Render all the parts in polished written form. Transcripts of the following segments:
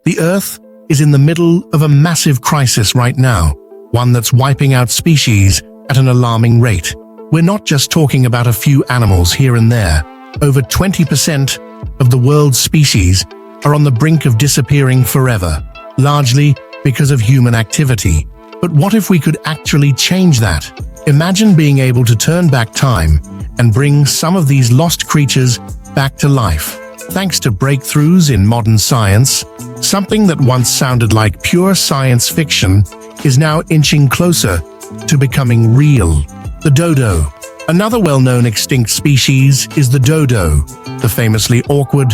The Earth is in the middle of a massive crisis right now, one that's wiping out species at an alarming rate. We're not just talking about a few animals here and there. Over 20% of the world's species are on the brink of disappearing forever, largely because of human activity. But what if we could actually change that? Imagine being able to turn back time and bring some of these lost creatures back to life. Thanks to breakthroughs in modern science, something that once sounded like pure science fiction is now inching closer to becoming real. The dodo. Another well-known extinct species is the dodo, the famously awkward,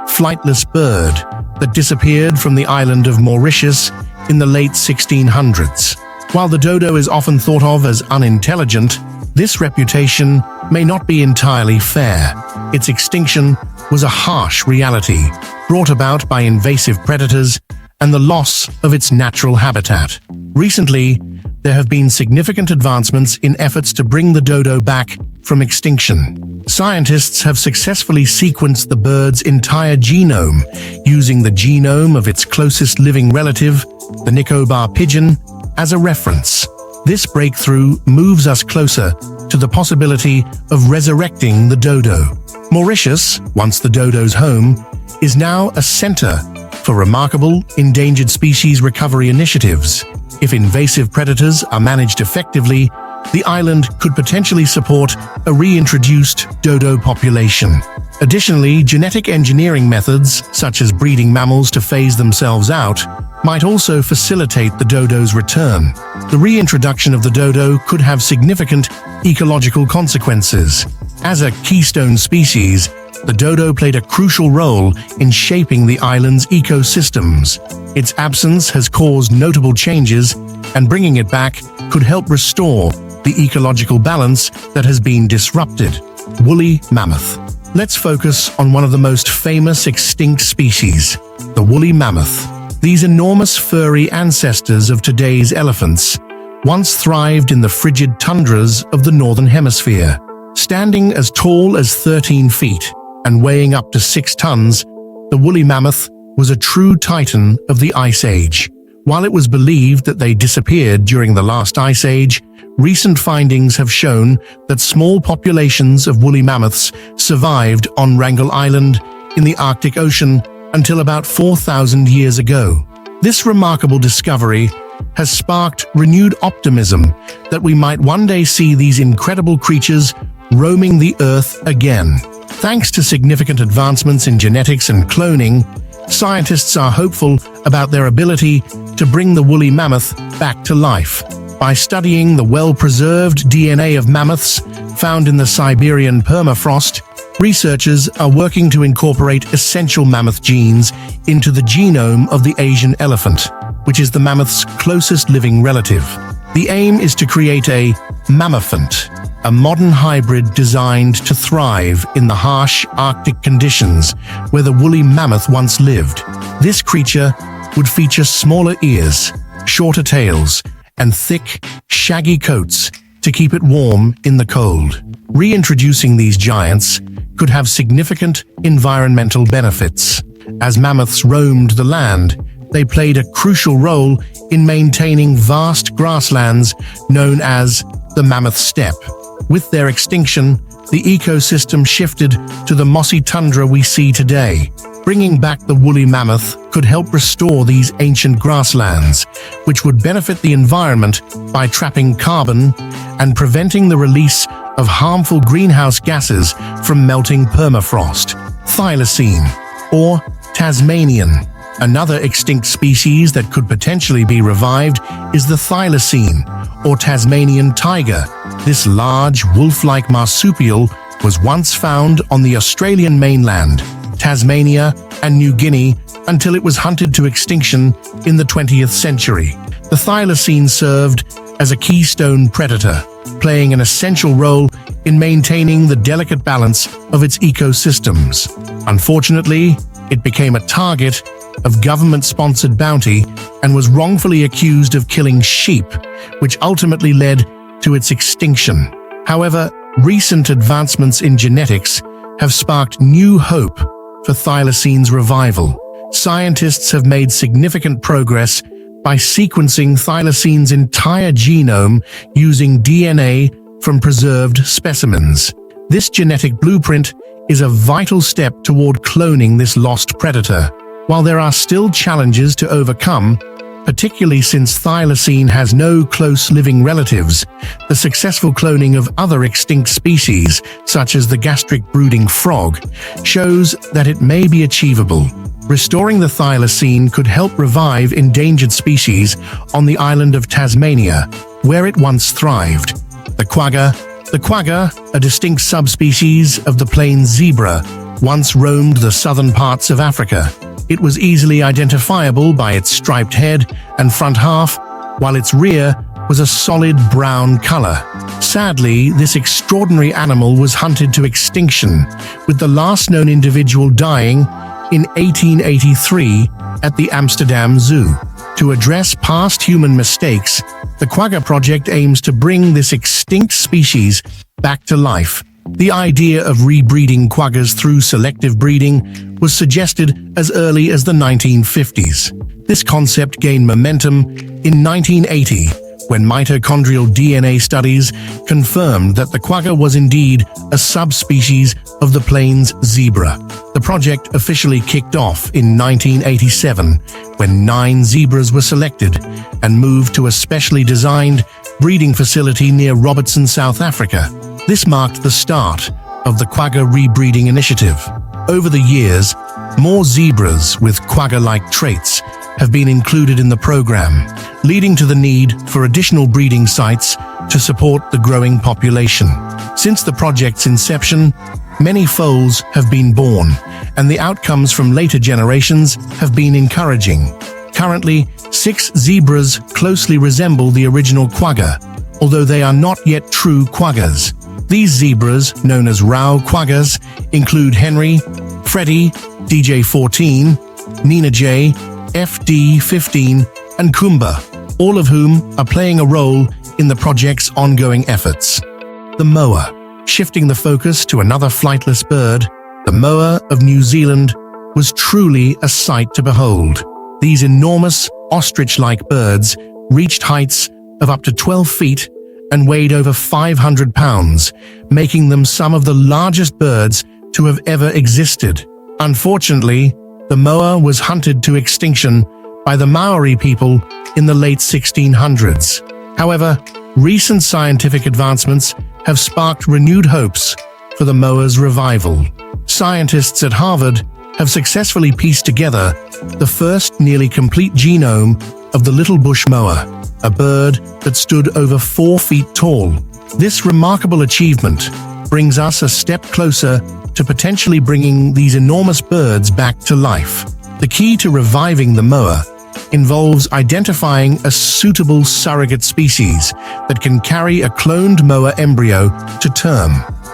flightless bird that disappeared from the island of Mauritius in the late 1600s. While the dodo is often thought of as unintelligent, this reputation may not be entirely fair. Its extinction was a harsh reality, brought about by invasive predators and the loss of its natural habitat. Recently, there have been significant advancements in efforts to bring the dodo back from extinction. Scientists have successfully sequenced the bird's entire genome, using the genome of its closest living relative, the Nicobar pigeon, as a reference. This breakthrough moves us closer to the possibility of resurrecting the dodo. Mauritius, once the dodo's home, is now a center for remarkable endangered species recovery initiatives. If invasive predators are managed effectively, the island could potentially support a reintroduced dodo population. Additionally, genetic engineering methods, such as breeding mammals to phase themselves out, might also facilitate the dodo's return. The reintroduction of the dodo could have significant ecological consequences. As a keystone species, the dodo played a crucial role in shaping the island's ecosystems. Its absence has caused notable changes, and bringing it back could help restore the ecological balance that has been disrupted. Woolly mammoth. Let's focus on one of the most famous extinct species, the woolly mammoth. These enormous furry ancestors of today's elephants once thrived in the frigid tundras of the Northern Hemisphere. Standing as tall as 13 feet and weighing up to 6 tons, the woolly mammoth was a true titan of the Ice Age. While it was believed that they disappeared during the last Ice Age, recent findings have shown that small populations of woolly mammoths survived on Wrangel Island in the Arctic Ocean until about 4,000 years ago. This remarkable discovery has sparked renewed optimism that we might one day see these incredible creatures roaming the Earth again. Thanks to significant advancements in genetics and cloning, scientists are hopeful about their ability to bring the woolly mammoth back to life. By studying the well-preserved DNA of mammoths found in the Siberian permafrost, researchers are working to incorporate essential mammoth genes into the genome of the Asian elephant, which is the mammoth's closest living relative. The aim is to create a mammophant, a modern hybrid designed to thrive in the harsh Arctic conditions where the woolly mammoth once lived. This creature would feature smaller ears, shorter tails, and thick, shaggy coats to keep it warm in the cold. Reintroducing these giants could have significant environmental benefits. As mammoths roamed the land, they played a crucial role in maintaining vast grasslands known as the mammoth steppe. With their extinction, the ecosystem shifted to the mossy tundra we see today. Bringing back the woolly mammoth could help restore these ancient grasslands, which would benefit the environment by trapping carbon and preventing the release of harmful greenhouse gases from melting permafrost. Thylacine, or Tasmanian. Another extinct species that could potentially be revived is the thylacine, or Tasmanian tiger. This large, wolf-like marsupial was once found on the Australian mainland, Tasmania, and New Guinea until it was hunted to extinction in the 20th century. The thylacine served as a keystone predator, playing an essential role in maintaining the delicate balance of its ecosystems. Unfortunately, it became a target of government-sponsored bounty and was wrongfully accused of killing sheep, which ultimately led to its extinction. However, recent advancements in genetics have sparked new hope for thylacine's revival. scientists have made significant progress by sequencing Thylacine's entire genome using DNA from preserved specimens. This genetic blueprint is a vital step toward cloning this lost predator. While there are still challenges to overcome, particularly since Thylacine has no close living relatives, the successful cloning of other extinct species, such as the gastric brooding frog, shows that it may be achievable. Restoring the Thylacine could help revive endangered species on the island of Tasmania, where it once thrived. The quagga, a distinct subspecies of the plains zebra, once roamed the southern parts of Africa. It was easily identifiable by its striped head and front half, while its rear was a solid brown color. Sadly, this extraordinary animal was hunted to extinction, with the last known individual dying in 1883 at the Amsterdam Zoo. To address past human mistakes, the Quagga project aims to bring this extinct species back to life. The idea of rebreeding quaggas through selective breeding was suggested as early as the 1950s. This concept gained momentum in 1980 when mitochondrial DNA studies confirmed that the quagga was indeed a subspecies of the plains zebra. The project officially kicked off in 1987 when 9 zebras were selected and moved to a specially designed breeding facility near Robertson, South Africa. This marked the start of the quagga rebreeding initiative. Over the years, more zebras with quagga-like traits have been included in the program, leading to the need for additional breeding sites to support the growing population. Since the project's inception, many foals have been born, and the outcomes from later generations have been encouraging. Currently, 6 zebras closely resemble the original quagga, although they are not yet true quaggas. These zebras, known as Rao quaggas, include Henry, Freddie, DJ14, Nina J, FD15, and Kumba, all of whom are playing a role in the project's ongoing efforts. The mower. Shifting the focus to another flightless bird, the mower of New Zealand was truly a sight to behold. These enormous, ostrich-like birds reached heights of up to 12 feet and weighed over 500 pounds, making them some of the largest birds to have ever existed. Unfortunately, the mower was hunted to extinction by the Maori people in the late 1600s. However, recent scientific advancements have sparked renewed hopes for the mower's revival. Scientists at Harvard have successfully pieced together the first nearly complete genome of the little bush mower, a bird that stood over 4 feet tall. This remarkable achievement brings us a step closer to potentially bringing these enormous birds back to life. The key to reviving the mower involves identifying a suitable surrogate species that can carry a cloned mower embryo to term.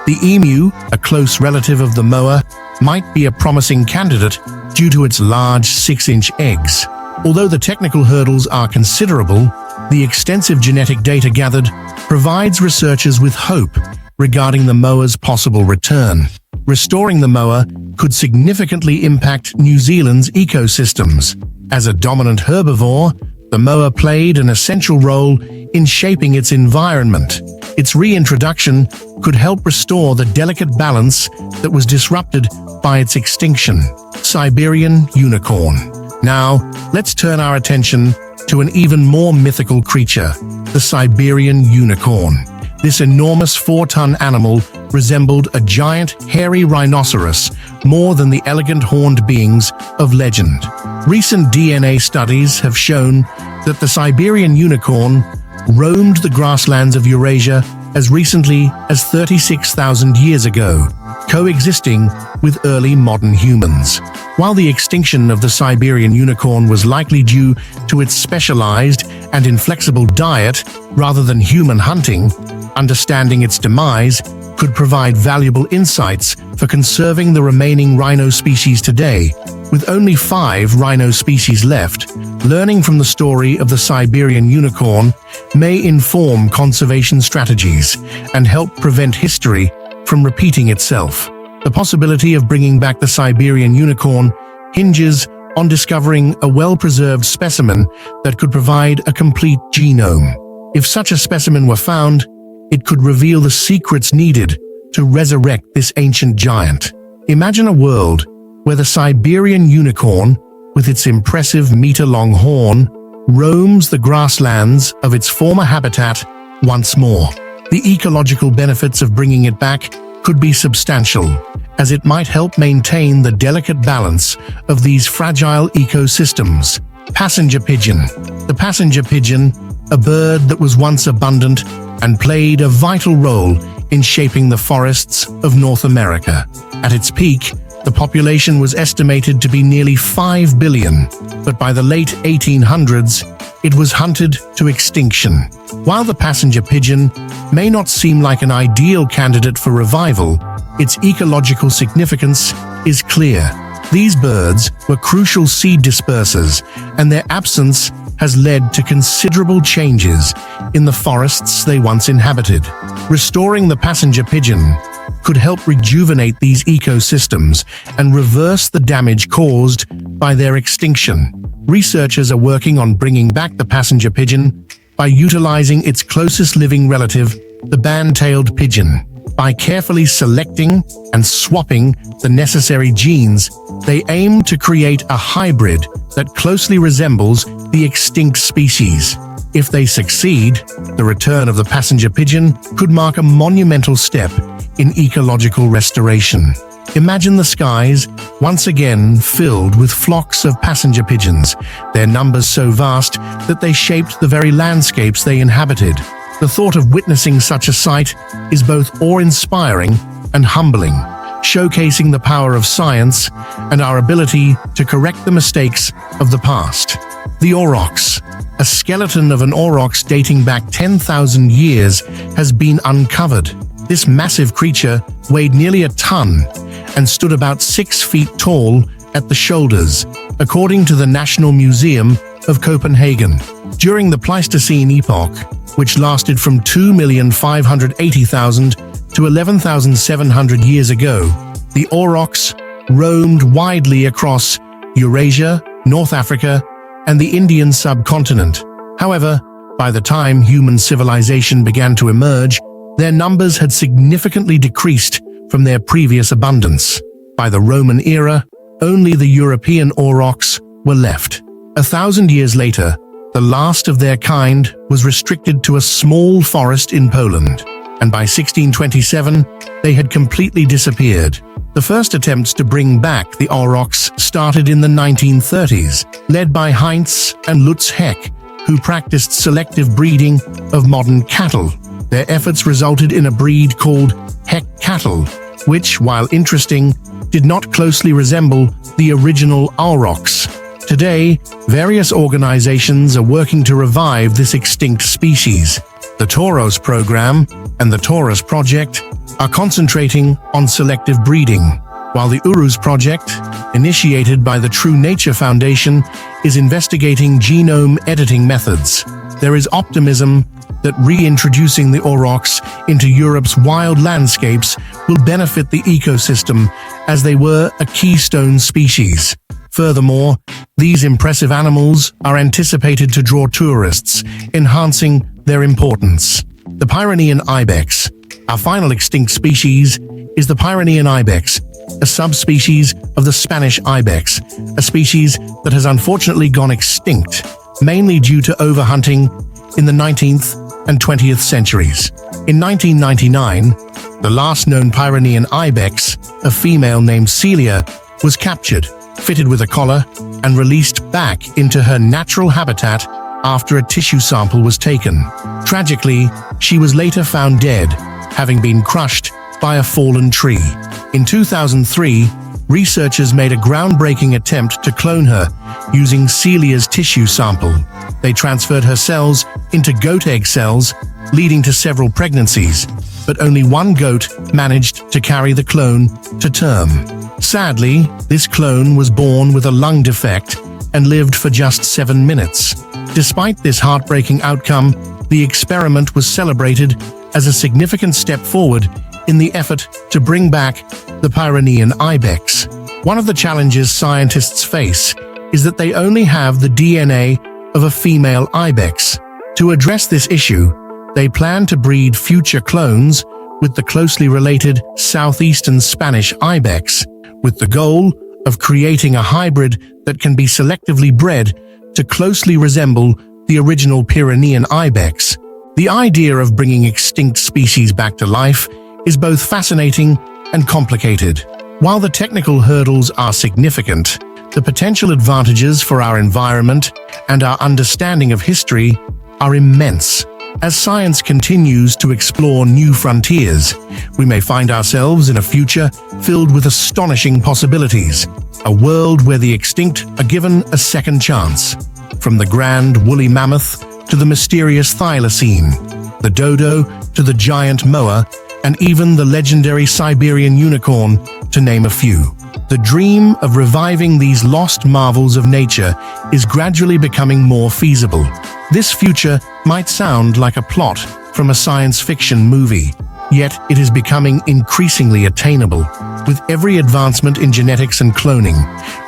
The emu, a close relative of the mower, might be a promising candidate due to its large 6-inch eggs. Although the technical hurdles are considerable, the extensive genetic data gathered provides researchers with hope regarding the mower's possible return. Restoring the mower could significantly impact New Zealand's ecosystems. As a dominant herbivore, the mower played an essential role in shaping its environment. Its reintroduction could help restore the delicate balance that was disrupted by its extinction. Siberian unicorn. Now, let's turn our attention to an even more mythical creature, the Siberian unicorn. This enormous 4-ton animal resembled a giant, hairy rhinoceros more than the elegant horned beings of legend. Recent DNA studies have shown that the Siberian unicorn roamed the grasslands of Eurasia as recently as 36,000 years ago, coexisting with early modern humans. While the extinction of the Siberian unicorn was likely due to its specialized and inflexible diet rather than human hunting, understanding its demise could provide valuable insights for conserving the remaining rhino species today. With only 5 rhino species left, learning from the story of the Siberian unicorn may inform conservation strategies and help prevent history from repeating itself. The possibility of bringing back the Siberian unicorn hinges on discovering a well-preserved specimen that could provide a complete genome. If such a specimen were found, it could reveal the secrets needed to resurrect this ancient giant. Imagine a world where the Siberian unicorn, with its impressive meter-long horn, roams the grasslands of its former habitat once more. The ecological benefits of bringing it back could be substantial, as it might help maintain the delicate balance of these fragile ecosystems. Passenger pigeon. The passenger pigeon, a bird that was once abundant and played a vital role in shaping the forests of North America. At its peak, the population was estimated to be nearly 5 billion, but by the late 1800s, it was hunted to extinction. While the passenger pigeon may not seem like an ideal candidate for revival, its ecological significance is clear. These birds were crucial seed dispersers, and their absence has led to considerable changes in the forests they once inhabited. Restoring the passenger pigeon could help rejuvenate these ecosystems and reverse the damage caused by their extinction. Researchers are working on bringing back the passenger pigeon by utilizing its closest living relative, the band-tailed pigeon. By carefully selecting and swapping the necessary genes, they aim to create a hybrid that closely resembles the extinct species. If they succeed, the return of the passenger pigeon could mark a monumental step in ecological restoration. Imagine the skies once again filled with flocks of passenger pigeons, their numbers so vast that they shaped the very landscapes they inhabited. The thought of witnessing such a sight is both awe-inspiring and humbling, showcasing the power of science and our ability to correct the mistakes of the past. The aurochs. A skeleton of an aurochs dating back 10,000 years has been uncovered. This massive creature weighed nearly a ton and stood about 6 feet tall at the shoulders, according to the National Museum of Copenhagen. During the Pleistocene epoch, which lasted from 2,580,000 to 11,700 years ago, the aurochs roamed widely across Eurasia, North Africa, and the Indian subcontinent. However, by the time human civilization began to emerge, their numbers had significantly decreased from their previous abundance. By the Roman era, only the European aurochs were left. 1,000 years later, the last of their kind was restricted to a small forest in Poland, and by 1627, they had completely disappeared. The first attempts to bring back the aurochs started in the 1930s, led by Heinz and Lutz Heck, who practiced selective breeding of modern cattle. Their efforts resulted in a breed called Heck cattle, which, while interesting, did not closely resemble the original aurochs. Today, various organizations are working to revive this extinct species. The Tauros program and the Taurus project are concentrating on selective breeding, while the Urus project, initiated by the True Nature Foundation, is investigating genome editing methods. There is optimism that reintroducing the aurochs into Europe's wild landscapes will benefit the ecosystem as they were a keystone species. Furthermore, these impressive animals are anticipated to draw tourists, enhancing their importance. The Pyrenean ibex. Our final extinct species is the Pyrenean ibex, a subspecies of the Spanish ibex, a species that has unfortunately gone extinct, mainly due to overhunting in the 19th and 20th centuries. In 1999, the last known Pyrenean ibex, a female named Celia, was captured, fitted with a collar, and released back into her natural habitat after a tissue sample was taken. Tragically, she was later found dead, having been crushed by a fallen tree. In 2003, researchers made a groundbreaking attempt to clone her using Celia's tissue sample. They transferred her cells into goat egg cells, leading to several pregnancies, but only one goat managed to carry the clone to term. Sadly, this clone was born with a lung defect and lived for just 7 minutes. Despite this heartbreaking outcome, the experiment was celebrated as a significant step forward in the effort to bring back the Pyrenean ibex. One of the challenges scientists face is that they only have the DNA of a female ibex. To address this issue, they plan to breed future clones with the closely related southeastern Spanish ibex, with the goal of creating a hybrid that can be selectively bred to closely resemble the original Pyrenean ibex. The idea of bringing extinct species back to life is both fascinating and complicated. While the technical hurdles are significant, the potential advantages for our environment and our understanding of history are immense. As science continues to explore new frontiers, we may find ourselves in a future filled with astonishing possibilities, a world where the extinct are given a second chance. From the grand woolly mammoth to the mysterious Thylacine, the dodo to the giant mower, and even the legendary Siberian unicorn, to name a few. The dream of reviving these lost marvels of nature is gradually becoming more feasible. This future might sound like a plot from a science fiction movie, yet it is becoming increasingly attainable. With every advancement in genetics and cloning,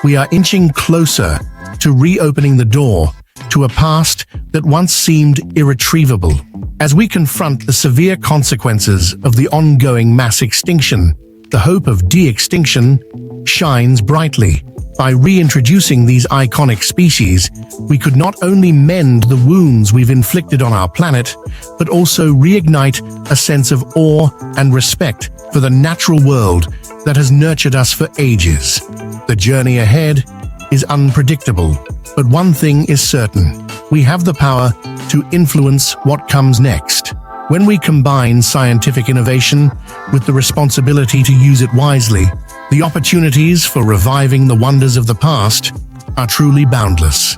we are inching closer to reopening the door to a past that once seemed irretrievable. As we confront the severe consequences of the ongoing mass extinction, the hope of de-extinction shines brightly. By reintroducing these iconic species, we could not only mend the wounds we've inflicted on our planet, but also reignite a sense of awe and respect for the natural world that has nurtured us for ages. The journey ahead is unpredictable, but one thing is certain: we have the power to influence what comes next. When we combine scientific innovation with the responsibility to use it wisely, the opportunities for reviving the wonders of the past are truly boundless.